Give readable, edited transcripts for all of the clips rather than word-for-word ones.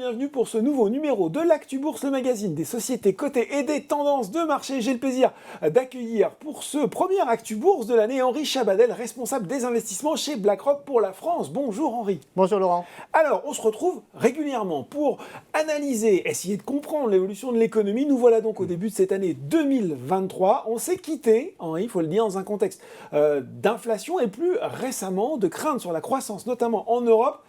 bienvenue pour ce nouveau numéro de l'Actu Bourse, le magazine des sociétés cotées et des tendances de marché. J'ai le plaisir d'accueillir pour ce premier Actu Bourse de l'année Henri Chabadel, responsable des investissements chez BlackRock pour la France. Bonjour Henri. Bonjour Laurent. Alors, on se retrouve régulièrement pour analyser, essayer de comprendre l'évolution de l'économie. Nous voilà donc au début de cette année 2023. On s'est quitté, Henri, il faut le dire, dans un contexte d'inflation et plus récemment de crainte sur la croissance, notamment en Europe.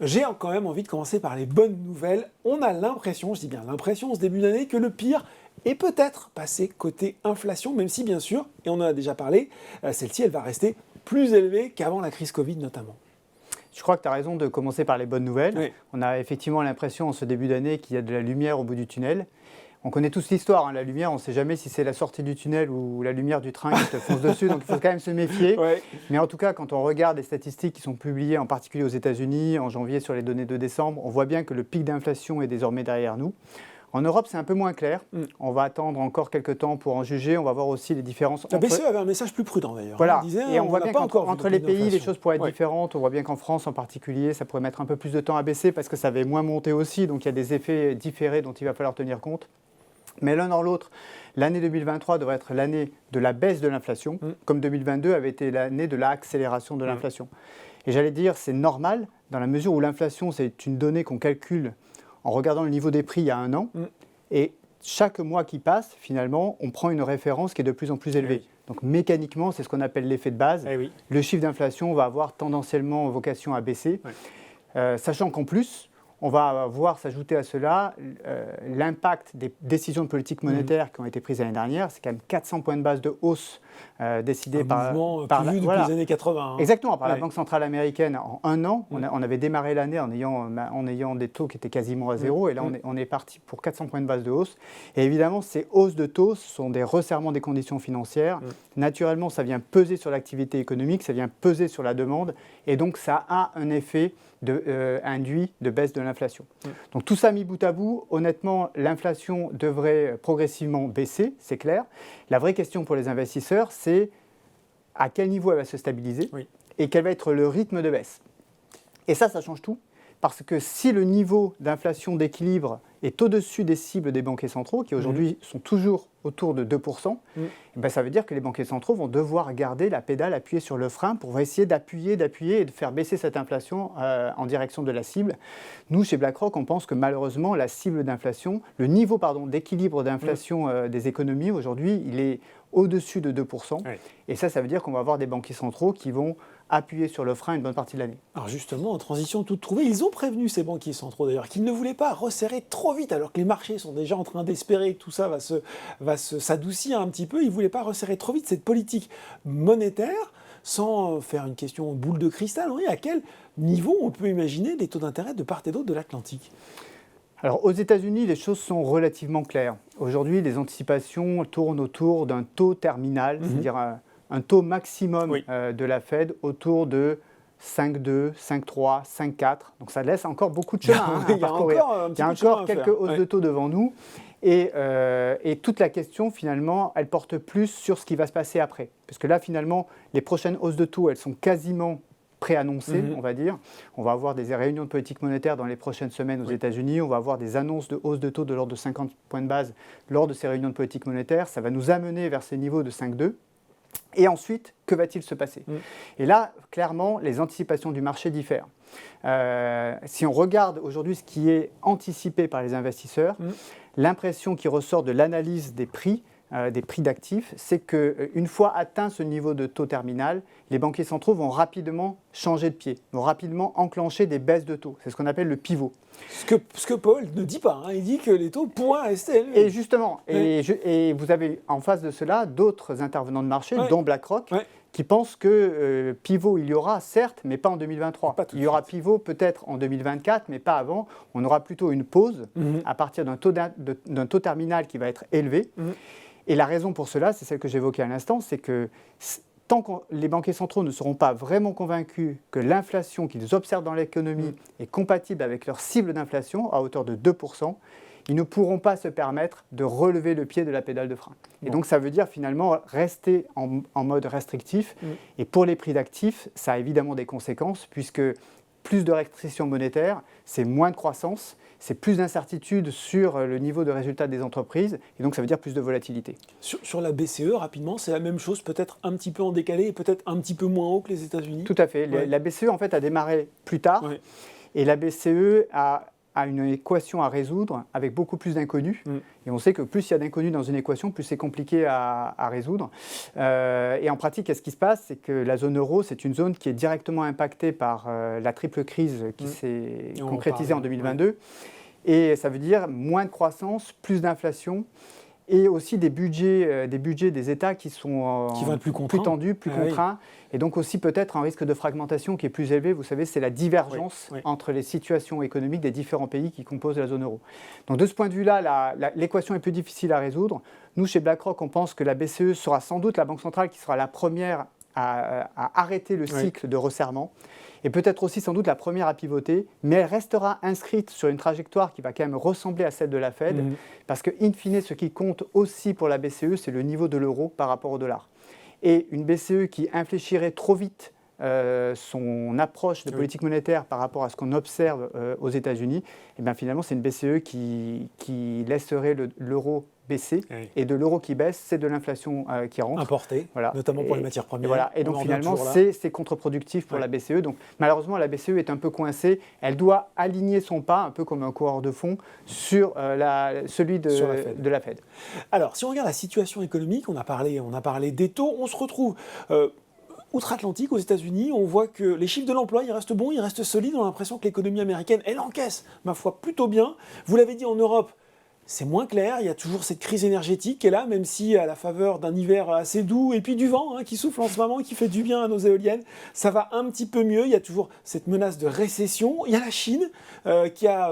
J'ai quand même envie de commencer par les bonnes nouvelles. On a l'impression, je dis bien l'impression, en ce début d'année, que le pire est peut-être passé côté inflation, même si bien sûr, et on en a déjà parlé, celle-ci, elle va rester plus élevée qu'avant la crise Covid notamment. Je crois que tu as raison de commencer par les bonnes nouvelles. Oui. On a effectivement l'impression en ce début d'année qu'il y a de la lumière au bout du tunnel. On connaît tous l'histoire, la lumière, on ne sait jamais si c'est la sortie du tunnel ou la lumière du train qui te fonce dessus, donc il faut quand même se méfier. Ouais. Mais en tout cas, quand on regarde les statistiques qui sont publiées, en particulier aux États-Unis, en janvier sur les données de décembre, on voit bien que le pic d'inflation est désormais derrière nous. En Europe, c'est un peu moins clair. On va attendre encore quelques temps pour en juger. On va voir aussi les différences. La BCE avait un message plus prudent d'ailleurs. Voilà. Il disait, et on voit bien qu'entre les pays, les choses pourraient être Ouais. différentes. On voit bien qu'en France, en particulier, ça pourrait mettre un peu plus de temps à baisser parce que ça avait moins monté aussi. Donc, il y a des effets différés dont il va falloir tenir compte. Mais l'un dans l'autre, l'année 2023 devrait être l'année de la baisse de l'inflation, comme 2022 avait été l'année de l'accélération de l'inflation. Et j'allais dire, c'est normal, dans la mesure où l'inflation, c'est une donnée qu'on calcule en regardant le niveau des prix il y a un an. Et chaque mois qui passe, finalement, on prend une référence qui est de plus en plus élevée. Donc mécaniquement, c'est ce qu'on appelle l'effet de base. Le chiffre d'inflation va avoir tendanciellement vocation à baisser, sachant qu'en plus, on va voir s'ajouter à cela l'impact des décisions de politique monétaire qui ont été prises l'année dernière. C'est quand même 400 points de base de hausse décidés par plus vu depuis les années 80. Exactement, par la Banque centrale américaine en un an. On avait démarré l'année en ayant des taux qui étaient quasiment à zéro. Et là, on est parti pour 400 points de base de hausse. Et évidemment, ces hausses de taux sont des resserrements des conditions financières. Naturellement, ça vient peser sur l'activité économique, ça vient peser sur la demande. Et donc, ça a un effet induit de baisse de l'inflation. Donc tout ça mis bout à bout, honnêtement, l'inflation devrait progressivement baisser, c'est clair. La vraie question pour les investisseurs, c'est à quel niveau elle va se stabiliser et quel va être le rythme de baisse. Et ça change tout, parce que si le niveau d'inflation d'équilibre est au-dessus des cibles des banquiers centraux, qui aujourd'hui sont toujours autour de 2%, ben ça veut dire que les banquiers centraux vont devoir garder la pédale appuyée sur le frein pour essayer d'appuyer et de faire baisser cette inflation en direction de la cible. Nous, chez BlackRock, on pense que malheureusement, la cible d'inflation, le niveau d'équilibre d'inflation des économies aujourd'hui, il est au-dessus de 2%. Et ça veut dire qu'on va avoir des banquiers centraux qui vont appuyer sur le frein une bonne partie de l'année. Alors justement, en transition toute trouvée, ils ont prévenu ces banquiers centraux d'ailleurs qu'ils ne voulaient pas resserrer trop vite alors que les marchés sont déjà en train d'espérer que tout ça va s'adoucir un petit peu. Ils ne voulaient pas resserrer trop vite cette politique monétaire sans faire une question boule de cristal. À quel niveau on peut imaginer les taux d'intérêt de part et d'autre de l'Atlantique ? Alors aux États-Unis, les choses sont relativement claires. Aujourd'hui, les anticipations tournent autour d'un taux terminal, c'est-à-dire un taux maximum de la Fed autour de 5,2, 5,3, 5,4. Donc ça laisse encore beaucoup de chemin à parcourir. Il y a encore quelques hausses de taux devant nous. Et toute la question, finalement, elle porte plus sur ce qui va se passer après. Parce que là, finalement, les prochaines hausses de taux, elles sont quasiment préannoncées, on va dire. On va avoir des réunions de politique monétaire dans les prochaines semaines aux États-Unis. On va avoir des annonces de hausse de taux de l'ordre de 50 points de base lors de ces réunions de politique monétaire. Ça va nous amener vers ces niveaux de 5,2. Et ensuite, que va-t-il se passer ? Et là, clairement, les anticipations du marché diffèrent. Si on regarde aujourd'hui ce qui est anticipé par les investisseurs, l'impression qui ressort de l'analyse des prix d'actifs, c'est qu'une fois atteint ce niveau de taux terminal, les banquiers centraux vont rapidement changer de pied, vont rapidement enclencher des baisses de taux. C'est ce qu'on appelle le pivot. Ce que Paul ne dit pas, il dit que les taux pourraient rester élevés. Et justement, et vous avez en face de cela d'autres intervenants de marché, dont BlackRock, qui pensent que pivot il y aura, certes, mais pas en 2023. Il y aura pivot peut-être en 2024, mais pas avant. On aura plutôt une pause à partir d'un taux terminal qui va être élevé. Et la raison pour cela, c'est celle que j'évoquais à l'instant, c'est que tant que les banquiers centraux ne seront pas vraiment convaincus que l'inflation qu'ils observent dans l'économie est compatible avec leur cible d'inflation à hauteur de 2%, ils ne pourront pas se permettre de relever le pied de la pédale de frein. Et donc ça veut dire finalement rester en mode restrictif. Et pour les prix d'actifs, ça a évidemment des conséquences, puisque plus de restrictions monétaires, c'est moins de croissance, c'est plus d'incertitude sur le niveau de résultat des entreprises, et donc ça veut dire plus de volatilité. Sur la BCE, rapidement, c'est la même chose, peut-être un petit peu en décalé et peut-être un petit peu moins haut que les États-Unis. Tout à fait. Ouais. La BCE, en fait, a démarré plus tard, Ouais. et la BCE a une équation à résoudre avec beaucoup plus d'inconnus. Et on sait que plus il y a d'inconnus dans une équation, plus c'est compliqué à résoudre. Et en pratique, qu'est-ce qui se passe? C'est que la zone euro, c'est une zone qui est directement impactée par la triple crise qui s'est concrétisée en 2022. Ouais. Et ça veut dire moins de croissance, plus d'inflation, et aussi des budgets des États qui sont qui vont être plus tendus, plus contraints, oui. Et donc aussi peut-être un risque de fragmentation qui est plus élevé. Vous savez, c'est la divergence entre les situations économiques des différents pays qui composent la zone euro. Donc de ce point de vue-là, l'équation est plus difficile à résoudre. Nous, chez BlackRock, on pense que la BCE sera sans doute la banque centrale qui sera la première à arrêter le cycle de resserrement, et peut-être aussi sans doute la première à pivoter, mais elle restera inscrite sur une trajectoire qui va quand même ressembler à celle de la Fed, parce que, in fine, ce qui compte aussi pour la BCE, c'est le niveau de l'euro par rapport au dollar. Et une BCE qui infléchirait trop vite son approche de politique monétaire par rapport à ce qu'on observe aux États-Unis, et bien finalement, c'est une BCE qui laisserait l'euro baisser, et de l'euro qui baisse, c'est de l'inflation qui rentre. Importée, notamment pour les matières premières. Et, voilà. Et donc finalement, c'est contre-productif pour la BCE. Donc malheureusement, la BCE est un peu coincée. Elle doit aligner son pas, un peu comme un coureur de fond, sur celui de la Fed. Alors, si on regarde la situation économique, on a parlé des taux, on se retrouve... outre-Atlantique, aux États-Unis, on voit que les chiffres de l'emploi, ils restent bons, ils restent solides. On a l'impression que l'économie américaine, elle encaisse, ma foi, plutôt bien. Vous l'avez dit, en Europe, c'est moins clair. Il y a toujours cette crise énergétique qui est là, même si à la faveur d'un hiver assez doux et puis du vent qui souffle en ce moment et qui fait du bien à nos éoliennes, ça va un petit peu mieux. Il y a toujours cette menace de récession. Il y a la Chine qui a...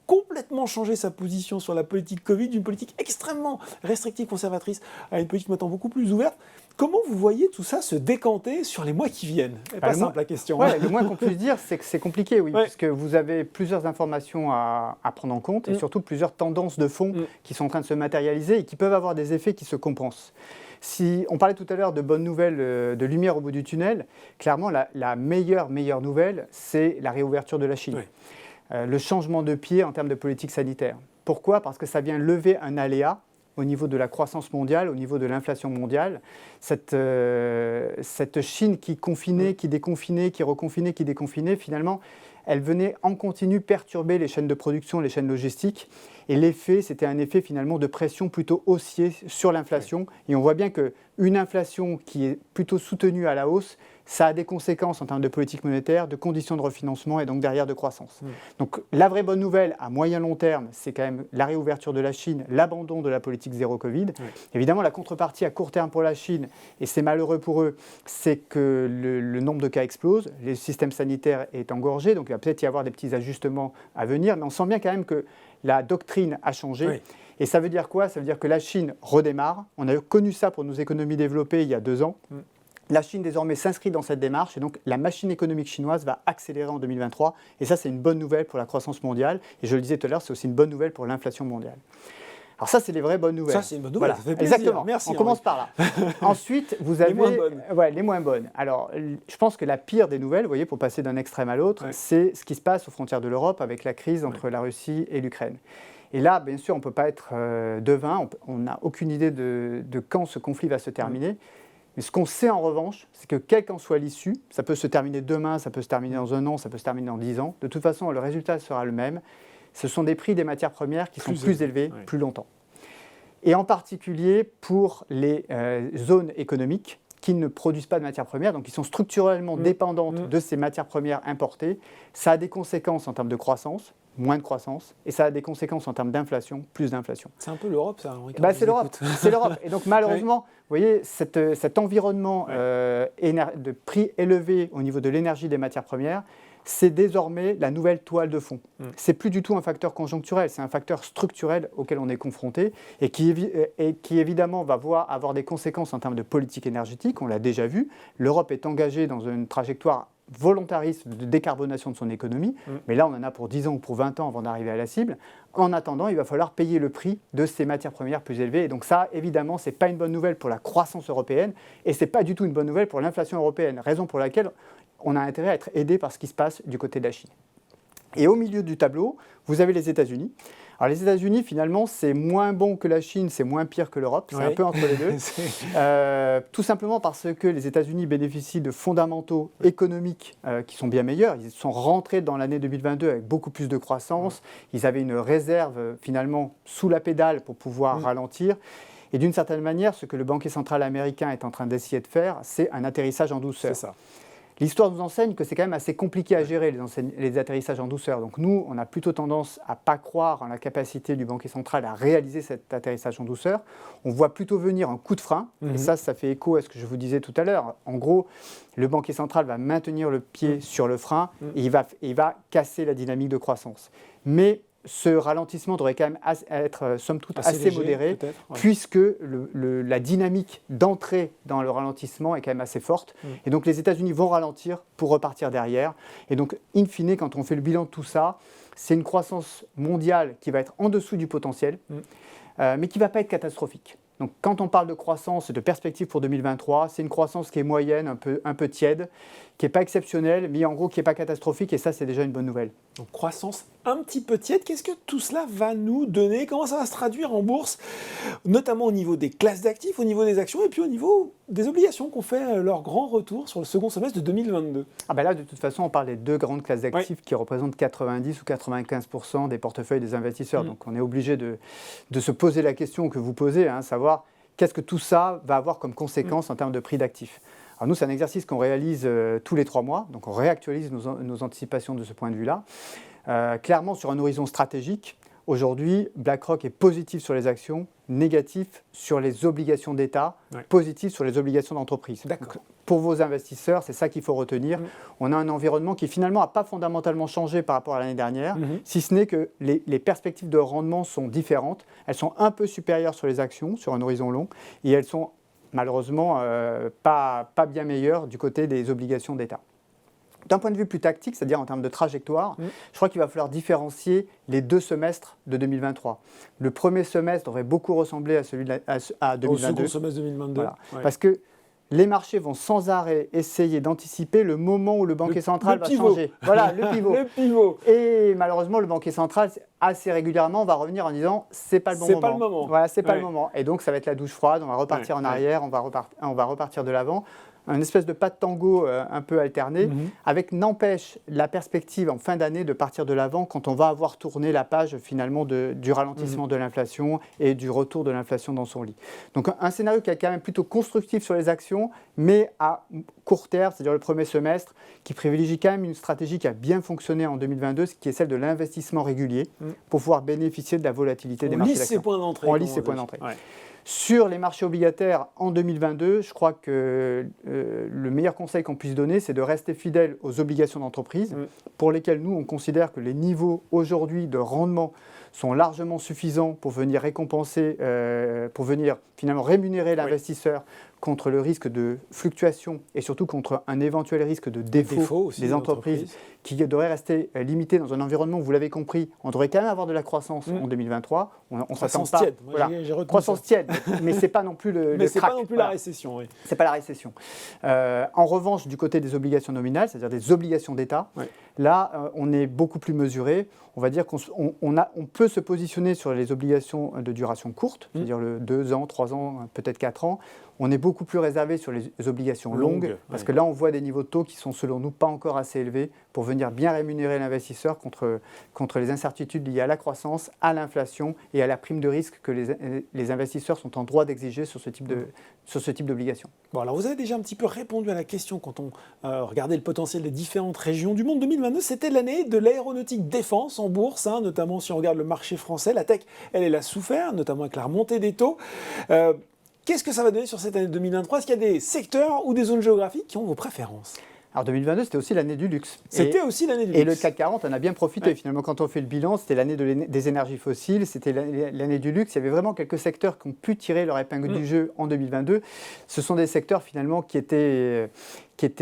complètement changé sa position sur la politique Covid, d'une politique extrêmement restrictive, conservatrice, à une politique maintenant beaucoup plus ouverte. Comment vous voyez tout ça se décanter sur les mois qui viennent? C'est pas simple la question. Le moins qu'on puisse dire, c'est que c'est compliqué, puisque vous avez plusieurs informations à prendre en compte et surtout plusieurs tendances de fond qui sont en train de se matérialiser et qui peuvent avoir des effets qui se compensent. Si on parlait tout à l'heure de bonnes nouvelles, de lumière au bout du tunnel, clairement la meilleure nouvelle, c'est la réouverture de la Chine. Le changement de pied en termes de politique sanitaire. Pourquoi? Parce que ça vient lever un aléa au niveau de la croissance mondiale, au niveau de l'inflation mondiale. Cette Chine qui confinait, qui déconfinait, qui reconfinait, qui déconfinait, finalement, elle venait en continu perturber les chaînes de production, les chaînes logistiques. Et l'effet, c'était un effet finalement de pression plutôt haussier sur l'inflation. Et on voit bien qu'une inflation qui est plutôt soutenue à la hausse, ça a des conséquences en termes de politique monétaire, de conditions de refinancement et donc derrière de croissance. Donc la vraie bonne nouvelle à moyen-long terme, c'est quand même la réouverture de la Chine, l'abandon de la politique zéro Covid. Évidemment, la contrepartie à court terme pour la Chine, et c'est malheureux pour eux, c'est que le nombre de cas explose, le système sanitaire est engorgé, donc il va peut-être y avoir des petits ajustements à venir, mais on sent bien quand même que la doctrine a changé. Et ça veut dire quoi? Ça veut dire que la Chine redémarre. On a connu ça pour nos économies développées il y a 2 ans. La Chine désormais s'inscrit dans cette démarche et donc la machine économique chinoise va accélérer en 2023 et ça c'est une bonne nouvelle pour la croissance mondiale et je le disais tout à l'heure, c'est aussi une bonne nouvelle pour l'inflation mondiale. Alors ça c'est les vraies bonnes nouvelles. Ça c'est une bonne nouvelle, ça fait plaisir. Exactement, merci. On commence par là. Ensuite vous avez les moins bonnes. Alors je pense que la pire des nouvelles, vous voyez, pour passer d'un extrême à l'autre, c'est ce qui se passe aux frontières de l'Europe avec la crise entre la Russie et l'Ukraine. Et là, bien sûr, on ne peut pas être devin, on n'a aucune idée de quand ce conflit va se terminer. Mais ce qu'on sait en revanche, c'est que quelle qu'en soit l'issue, ça peut se terminer demain, ça peut se terminer dans 1 an, ça peut se terminer dans 10 ans. De toute façon, le résultat sera le même. Ce sont des prix des matières premières qui sont plus élevés plus longtemps. Et en particulier pour les zones économiques qui ne produisent pas de matières premières, donc qui sont structurellement dépendantes de ces matières premières importées. Ça a des conséquences en termes de croissance, moins de croissance, et ça a des conséquences en termes d'inflation, plus d'inflation. C'est un peu l'Europe, ça, Henri. C'est l'Europe, c'est l'Europe. Et donc malheureusement, vous voyez, cet environnement de prix élevés au niveau de l'énergie des matières premières, c'est désormais la nouvelle toile de fond. C'est plus du tout un facteur conjoncturel, c'est un facteur structurel auquel on est confronté et qui évidemment va avoir des conséquences en termes de politique énergétique, on l'a déjà vu. L'Europe est engagée dans une trajectoire volontariste de décarbonation de son économie, mais là on en a pour 10 ans ou pour 20 ans avant d'arriver à la cible. En attendant, il va falloir payer le prix de ces matières premières plus élevées. Et donc ça, évidemment, ce n'est pas une bonne nouvelle pour la croissance européenne et ce n'est pas du tout une bonne nouvelle pour l'inflation européenne, raison pour laquelle on a intérêt à être aidé par ce qui se passe du côté de la Chine. Et au milieu du tableau, vous avez les États-Unis. Alors les États-Unis, finalement, c'est moins bon que la Chine, c'est moins pire que l'Europe, c'est un peu entre les deux. Tout simplement parce que les États-Unis bénéficient de fondamentaux économiques qui sont bien meilleurs. Ils sont rentrés dans l'année 2022 avec beaucoup plus de croissance. Ils avaient une réserve, finalement, sous la pédale pour pouvoir ralentir. Et d'une certaine manière, ce que le banquier central américain est en train d'essayer de faire, c'est un atterrissage en douceur. C'est ça. L'histoire nous enseigne que c'est quand même assez compliqué à gérer les atterrissages en douceur. Donc nous, on a plutôt tendance à ne pas croire en la capacité du banquier central à réaliser cet atterrissage en douceur. On voit plutôt venir un coup de frein. Et ça fait écho à ce que je vous disais tout à l'heure. En gros, le banquier central va maintenir le pied sur le frein et il va casser la dynamique de croissance. Mais ce ralentissement devrait quand même être, somme toute, assez léger, modéré, puisque la dynamique d'entrée dans le ralentissement est quand même assez forte. Et donc les États-Unis vont ralentir pour repartir derrière. Et donc, in fine, quand on fait le bilan de tout ça, c'est une croissance mondiale qui va être en dessous du potentiel, mais qui ne va pas être catastrophique. Donc, quand on parle de croissance et de perspective pour 2023, c'est une croissance qui est moyenne, un peu tiède, qui n'est pas exceptionnelle, mais en gros qui n'est pas catastrophique, et ça, c'est déjà une bonne nouvelle. Donc, croissance un petit peu tiède. Qu'est-ce que tout cela va nous donner? Comment ça va se traduire en bourse, notamment au niveau des classes d'actifs, au niveau des actions, et puis au niveau des obligations qu'on fait leur grand retour sur le second semestre de 2022? Là, de toute façon, on parle des deux grandes classes d'actifs qui représentent 90 ou 95% des portefeuilles des investisseurs. Donc, on est obligé de se poser la question que vous posez, savoir qu'est-ce que tout ça va avoir comme conséquence en termes de prix d'actifs. Alors nous, c'est un exercice qu'on réalise tous les 3 mois, donc on réactualise nos anticipations de ce point de vue-là. Clairement, sur un horizon stratégique, aujourd'hui, BlackRock est positif sur les actions, négatif sur les obligations d'État, positif sur les obligations d'entreprise. Donc, pour vos investisseurs, c'est ça qu'il faut retenir. On a un environnement qui finalement n'a pas fondamentalement changé par rapport à l'année dernière, si ce n'est que les perspectives de rendement sont différentes. Elles sont un peu supérieures sur les actions, sur un horizon long, et elles sont malheureusement pas bien meilleures du côté des obligations d'État. D'un point de vue plus tactique, c'est-à-dire en termes de trajectoire, je crois qu'il va falloir différencier les 2 semestres de 2023. Le premier semestre devrait beaucoup ressembler à celui à 2022. Au second semestre 2022. Voilà. Parce que les marchés vont sans arrêt essayer d'anticiper le moment où le banquier central va changer. Voilà, le pivot. Le pivot. Et malheureusement, le banquier central, assez régulièrement, va revenir en disant c'est pas le bon moment. C'est pas le moment. Voilà, c'est pas le moment. Et donc, ça va être la douche froide, on va repartir en arrière, on va repartir de l'avant. Un espèce de pas de tango un peu alterné, avec n'empêche la perspective en fin d'année de partir de l'avant quand on va avoir tourné la page finalement du ralentissement de l'inflation et du retour de l'inflation dans son lit. Donc un scénario qui est quand même plutôt constructif sur les actions, mais à court terme, c'est-à-dire le premier semestre, qui privilégie quand même une stratégie qui a bien fonctionné en 2022, qui est celle de l'investissement régulier, pour pouvoir bénéficier de la volatilité des marchés d'actions. On lisse ses points d'entrée. Sur les marchés obligataires en 2022, je crois que le meilleur conseil qu'on puisse donner, c'est de rester fidèle aux obligations d'entreprise, pour lesquelles nous, on considère que les niveaux aujourd'hui de rendement sont largement suffisants pour venir récompenser, pour venir finalement rémunérer l'investisseur contre le risque de fluctuation et surtout contre un éventuel risque de défaut des entreprises qui devraient rester limitées dans un environnement, vous l'avez compris, on devrait quand même avoir de la croissance en 2023. On s'attend pas. Tiède. Croissance tiède, mais ce n'est pas non plus le mais ce n'est crack. pas non plus la récession. Oui. Ce n'est pas la récession. En revanche, du côté des obligations nominales, c'est-à-dire des obligations d'État, là, on est beaucoup plus mesuré. On va dire qu'on peut se positionner sur les obligations de duration courte, c'est-à-dire le 2 ans, 3 ans, peut-être 4 ans. On est beaucoup plus réservé sur les obligations longues, parce que là, on voit des niveaux de taux qui sont, selon nous, pas encore assez élevés pour venir bien rémunérer l'investisseur contre les incertitudes liées à la croissance, à l'inflation et à la prime de risque que les investisseurs sont en droit d'exiger sur ce type d'obligations. Bon, alors vous avez déjà un petit peu répondu à la question quand on regardait le potentiel des différentes régions du monde. 2022, c'était l'année de l'aéronautique défense en bourse, notamment si on regarde le marché français. La tech, elle a souffert, notamment avec la remontée des taux. Qu'est-ce que ça va donner sur cette année 2023? Est-ce qu'il y a des secteurs ou des zones géographiques qui ont vos préférences? Alors 2022, c'était aussi l'année du luxe. C'était aussi l'année du luxe. Et le CAC 40 en a bien profité. Finalement, quand on fait le bilan, c'était l'année des énergies fossiles, c'était l'année du luxe. Il y avait vraiment quelques secteurs qui ont pu tirer leur épingle du jeu en 2022. Ce sont des secteurs finalement qui étaient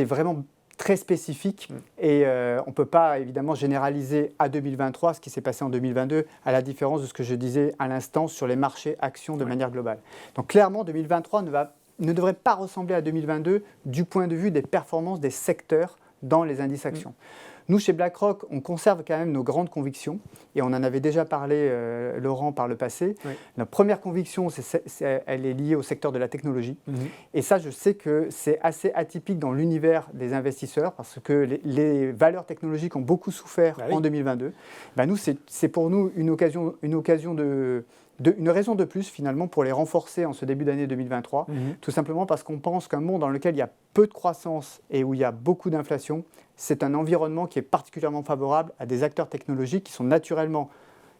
vraiment très spécifique et on ne peut pas évidemment généraliser à 2023 ce qui s'est passé en 2022, à la différence de ce que je disais à l'instant sur les marchés actions de manière globale. Donc clairement 2023 ne devrait pas ressembler à 2022 du point de vue des performances des secteurs dans les indices actions. Nous, chez BlackRock, on conserve quand même nos grandes convictions, et on en avait déjà parlé, Laurent, par le passé. Oui. Notre première conviction, elle est liée au secteur de la technologie. Et ça, je sais que c'est assez atypique dans l'univers des investisseurs, parce que les valeurs technologiques ont beaucoup souffert en 2022. Nous, c'est pour nous une raison de plus, finalement, pour les renforcer en ce début d'année 2023, tout simplement parce qu'on pense qu'un monde dans lequel il y a peu de croissance et où il y a beaucoup d'inflation, c'est un environnement qui est particulièrement favorable à des acteurs technologiques qui sont naturellement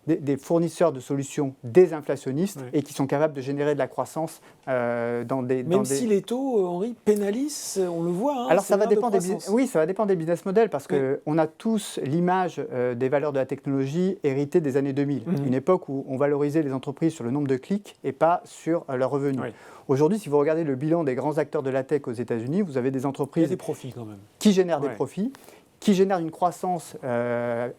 des fournisseurs de solutions désinflationnistes et qui sont capables de générer de la croissance dans des... Même si les taux, Henri, pénalisent, on le voit. Alors ça va dépendre des business models, parce qu'on a tous l'image des valeurs de la technologie héritées des années 2000, une époque où on valorisait les entreprises sur le nombre de clics et pas sur leurs revenus. Aujourd'hui, si vous regardez le bilan des grands acteurs de la tech aux États-Unis, vous avez des entreprises des profits quand même. Qui génèrent des profits, qui génère une croissance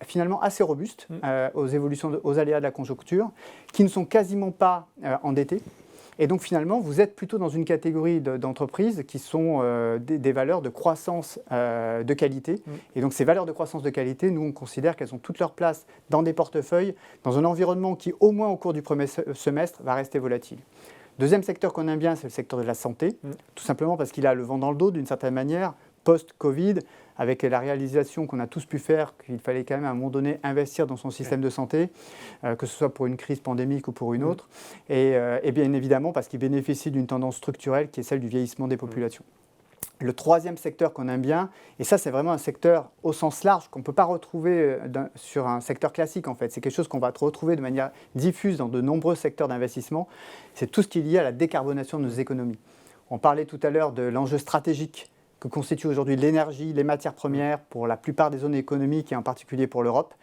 finalement assez robuste aux aléas de la conjoncture, qui ne sont quasiment pas endettées. Et donc finalement, vous êtes plutôt dans une catégorie d'entreprises qui sont des valeurs de croissance de qualité. Et donc ces valeurs de croissance de qualité, nous on considère qu'elles ont toute leur place dans des portefeuilles, dans un environnement qui, au moins au cours du premier semestre, va rester volatile. Deuxième secteur qu'on aime bien, c'est le secteur de la santé, tout simplement parce qu'il a le vent dans le dos d'une certaine manière, post-Covid, avec la réalisation qu'on a tous pu faire qu'il fallait quand même à un moment donné investir dans son système de santé, que ce soit pour une crise pandémique ou pour une autre, et bien évidemment parce qu'il bénéficie d'une tendance structurelle qui est celle du vieillissement des populations. Le troisième secteur qu'on aime bien, et ça c'est vraiment un secteur au sens large qu'on ne peut pas retrouver sur un secteur classique en fait, c'est quelque chose qu'on va retrouver de manière diffuse dans de nombreux secteurs d'investissement, c'est tout ce qui est lié à la décarbonation de nos économies. On parlait tout à l'heure de l'enjeu stratégique que constituent aujourd'hui l'énergie, les matières premières pour la plupart des zones économiques et en particulier pour l'Europe.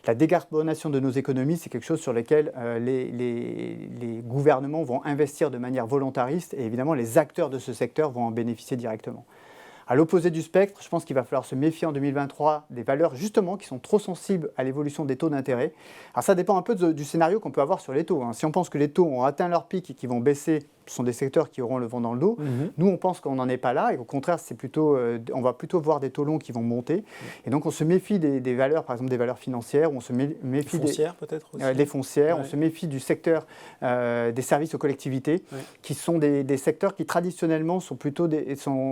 La décarbonation de nos économies, c'est quelque chose sur lequel les gouvernements vont investir de manière volontariste et évidemment les acteurs de ce secteur vont en bénéficier directement. À l'opposé du spectre, je pense qu'il va falloir se méfier en 2023 des valeurs justement qui sont trop sensibles à l'évolution des taux d'intérêt. Alors ça dépend un peu du scénario qu'on peut avoir sur les taux. Si on pense que les taux ont atteint leur pic et qu'ils vont baisser, ce sont des secteurs qui auront le vent dans le dos. Nous, on pense qu'on n'en est pas là et au contraire, on va plutôt voir des taux longs qui vont monter. Et donc, on se méfie des valeurs, par exemple des valeurs financières, on se méfie des foncières peut-être aussi. Les foncières, on se méfie du secteur des services aux collectivités, qui sont des secteurs qui traditionnellement sont plutôt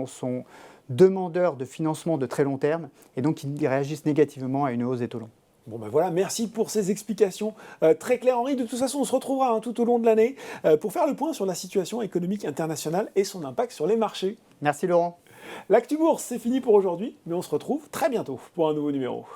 sont demandeurs de financement de très long terme et donc qui réagissent négativement à une hausse des taux longs. Bon ben voilà, merci pour ces explications très claires, Henri. De toute façon, on se retrouvera tout au long de l'année pour faire le point sur la situation économique internationale et son impact sur les marchés. Merci Laurent. L'Actu Bourse, c'est fini pour aujourd'hui, mais on se retrouve très bientôt pour un nouveau numéro.